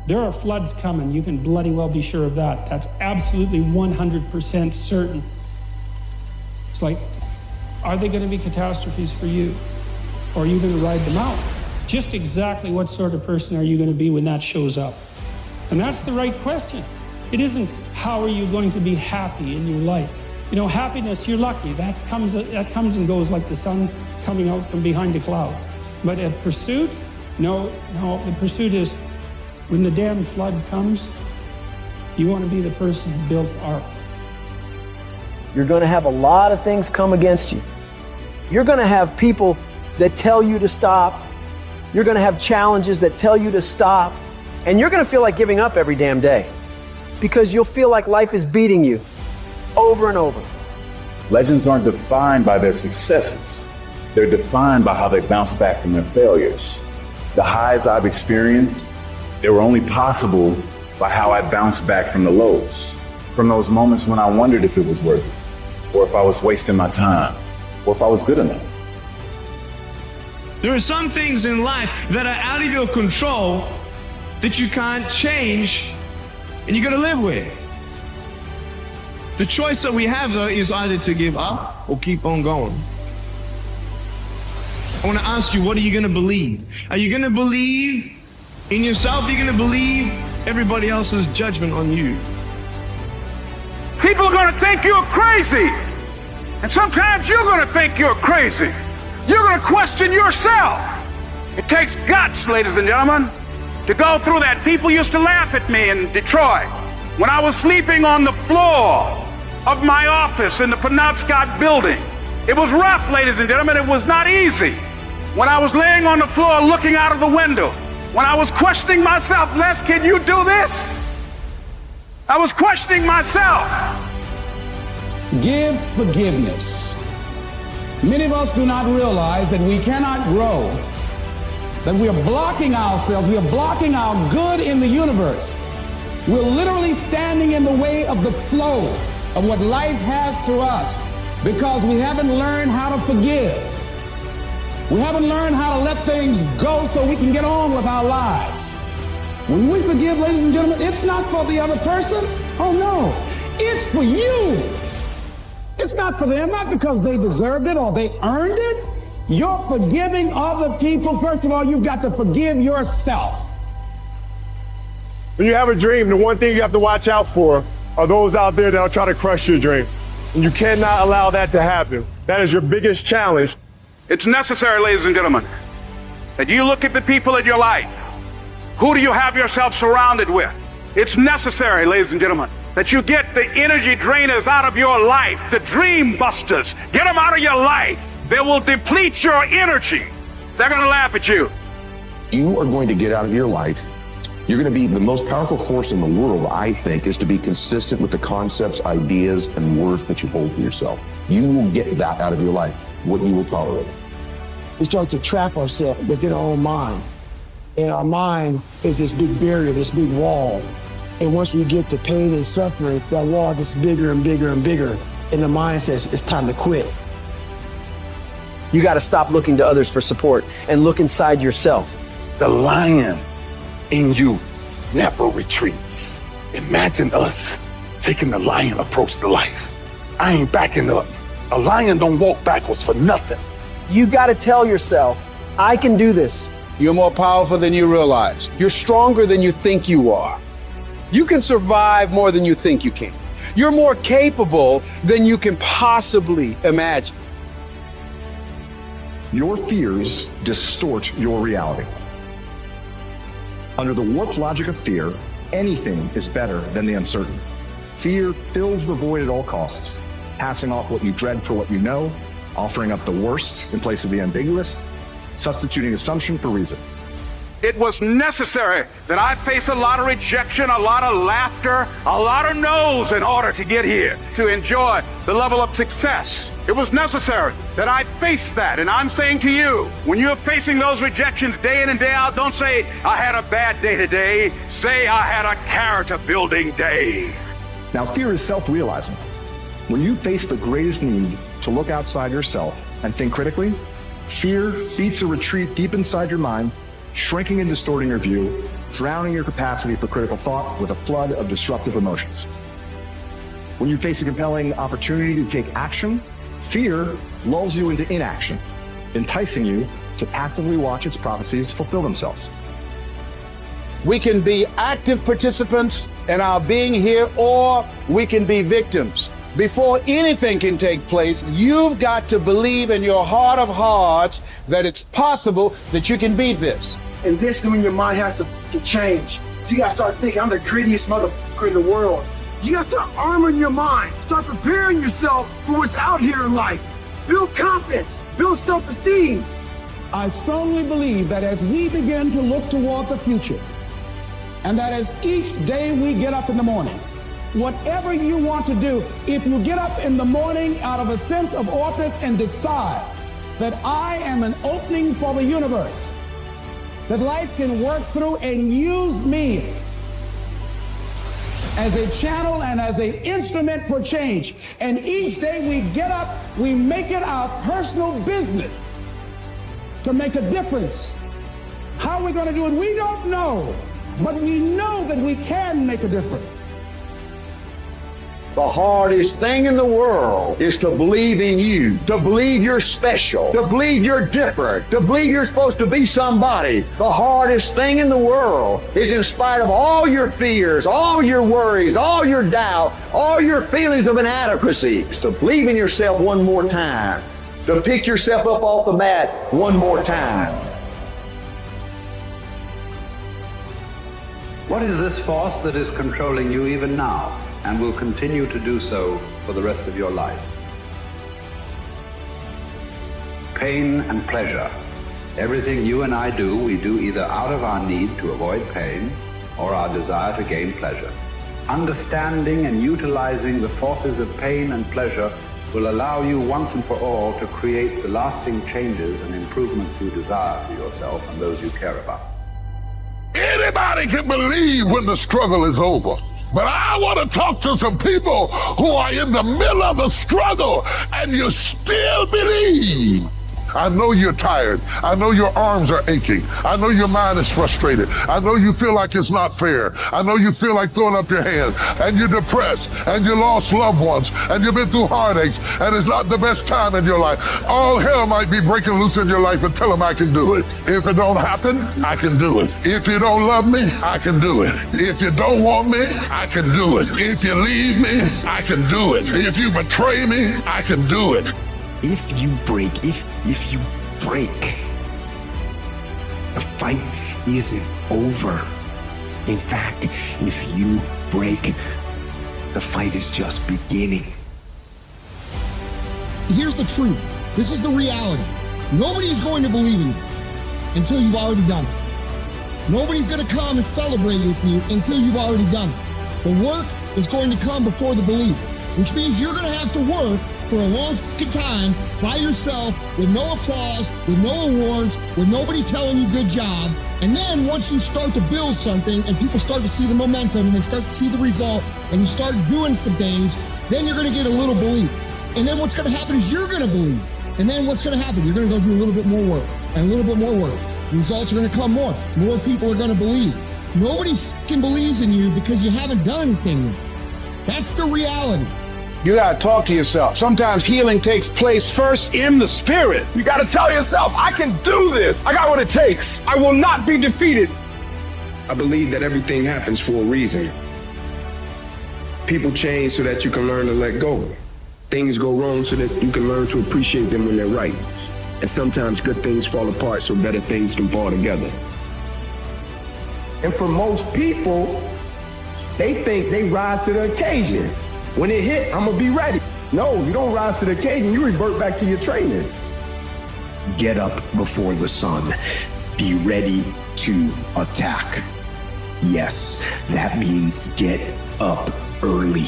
There are floods coming. You can bloody well be sure of that. That's absolutely 100% certain. It's like, are they going to be catastrophes for you? Or are you going to ride them out? Just exactly what sort of person are you going to be when that shows up? And that's the right question. It isn't, how are you going to be happy in your life? You know, happiness, you're lucky. That comes and goes like the sun coming out from behind a cloud. But a pursuit? No, the pursuit is, when the damn flood comes, you want to be the person who built the ark. You're going to have a lot of things come against you. You're going to have people that tell you to stop. You're going to have challenges that tell you to stop. And you're going to feel like giving up every damn day because you'll feel like life is beating you over and over. Legends aren't defined by their successes. They're defined by how they bounce back from their failures. The highs I've experienced, they were only possible by how I bounced back from the lows, from those moments when I wondered if it was worth it, or if I was wasting my time, or if I was good enough. There are some things in life that are out of your control that you can't change and you're gonna live with. The choice that we have though is either to give up or keep on going. I wanna ask you, what are you gonna believe? Are you gonna believe in yourself? Are you gonna believe everybody else's judgment on you? People are gonna think you're crazy. And sometimes you're gonna think you're crazy. You're gonna question yourself. It takes guts, ladies and gentlemen, to go through that. People used to laugh at me in Detroit when I was sleeping on the floor of my office in the Penobscot building. It was rough, ladies and gentlemen. It was not easy. When I was laying on the floor looking out of the window, when I was questioning myself, Les, can you do this? I was questioning myself. Give forgiveness. Many of us do not realize that we cannot grow, that we are blocking ourselves, we are blocking our good in the universe. We're literally standing in the way of the flow of what life has to us because we haven't learned how to forgive. We haven't learned how to let things go so we can get on with our lives. When we forgive, ladies and gentlemen, it's not for the other person. Oh no, it's for you. It's not for them, not because they deserved it or they earned it. You're forgiving other people. First of all, you've got to forgive yourself. When you have a dream, the one thing you have to watch out for are those out there that will try to crush your dream. And you cannot allow that to happen. That is your biggest challenge. It's necessary, ladies and gentlemen, that you look at the people in your life. Who do you have yourself surrounded with? It's necessary, ladies and gentlemen, that you get the energy drainers out of your life, the dream busters. Get them out of your life. They will deplete your energy. They're going to laugh at you. You are going to get out of your life. You're going to be the most powerful force in the world, I think, is to be consistent with the concepts, ideas, and worth that you hold for yourself. You will get that out of your life, what you will tolerate. We start to trap ourselves within our own mind. And our mind is this big barrier, this big wall. And once we get to pain and suffering, that wall gets bigger and bigger and bigger. And the mind says, it's time to quit. You got to stop looking to others for support and look inside yourself. The lion in you never retreats. Imagine us taking the lion approach to life. I ain't backing up. A lion don't walk backwards for nothing. You got to tell yourself, I can do this. You're more powerful than you realize. You're stronger than you think you are. You can survive more than you think you can. You're more capable than you can possibly imagine. Your fears distort your reality. Under the warped logic of fear, anything is better than the uncertain. Fear fills the void at all costs, passing off what you dread for what you know, offering up the worst in place of the ambiguous, substituting assumption for reason. It was necessary that I face a lot of rejection, a lot of laughter, a lot of no's in order to get here, to enjoy the level of success. It was necessary that I face that. And I'm saying to you, when you're facing those rejections day in and day out, don't say, I had a bad day today. Say, I had a character-building day. Now, fear is self-realizing. When you face the greatest need to look outside yourself and think critically, fear beats a retreat deep inside your mind, shrinking and distorting your view, drowning your capacity for critical thought with a flood of disruptive emotions. When you face a compelling opportunity to take action, fear lulls you into inaction, enticing you to passively watch its prophecies fulfill themselves. We can be active participants in our being here, or we can be victims. Before anything can take place, you've got to believe in your heart of hearts that it's possible that you can beat this. And this is when your mind has to change. You gotta start thinking, I'm the greediest motherfucker in the world. You gotta start armoring your mind. Start preparing yourself for what's out here in life. Build confidence, build self-esteem. I strongly believe that as we begin to look toward the future, and that as each day we get up in the morning, whatever you want to do, if you get up in the morning out of a sense of office and decide that I am an opening for the universe, that life can work through and use me as a channel and as an instrument for change. And each day we get up, we make it our personal business to make a difference. How are we going to do it? We don't know, but we know that we can make a difference. The hardest thing in the world is to believe in you, to believe you're special, to believe you're different, to believe you're supposed to be somebody. The hardest thing in the world is, in spite of all your fears, all your worries, all your doubt, all your feelings of inadequacy, is to believe in yourself one more time, to pick yourself up off the mat one more time. What is this force that is controlling you even now, and will continue to do so for the rest of your life? Pain and pleasure. Everything you and I do, we do either out of our need to avoid pain or our desire to gain pleasure. Understanding and utilizing the forces of pain and pleasure will allow you once and for all to create the lasting changes and improvements you desire for yourself and those you care about. Anybody can believe when the struggle is over. But I want to talk to some people who are in the middle of the struggle and you still believe. I know you're tired. I know your arms are aching. I know your mind is frustrated. I know you feel like it's not fair. I know you feel like throwing up your hands, and you're depressed, and you lost loved ones, and you've been through heartaches, and it's not the best time in your life. All hell might be breaking loose in your life, but tell them I can do it. If it don't happen, I can do it. If you don't love me, I can do it. If you don't want me, I can do it. If you leave me, I can do it. If you betray me, I can do it. If you break, the fight isn't over. In fact, if you break, the fight is just beginning. Here's the truth. This is the reality. Nobody's going to believe in you until you've already done it. Nobody's going to come and celebrate with you until you've already done it. The work is going to come before the belief, which means you're going to have to work for a long time by yourself, with no applause, with no awards, with nobody telling you good job. And then once you start to build something and people start to see the momentum and they start to see the result and you start doing some things, then you're going to get a little belief. And then what's going to happen is you're going to believe. And then what's going to happen? You're going to go do a little bit more work and a little bit more work. The results are going to come more. More people are going to believe. Nobody fucking believes in you because you haven't done anything yet. That's the reality. You gotta talk to yourself. Sometimes healing takes place first in the spirit. You gotta tell yourself, I can do this. I got what it takes. I will not be defeated. I believe that everything happens for a reason. People change so that you can learn to let go. Things go wrong so that you can learn to appreciate them when they're right. And sometimes good things fall apart so better things can fall together. And for most people, they think they rise to the occasion. When it hit, I'm gonna be ready. No, you don't rise to the occasion, you revert back to your training. Get up before the sun. Be ready to attack. Yes, that means get up early.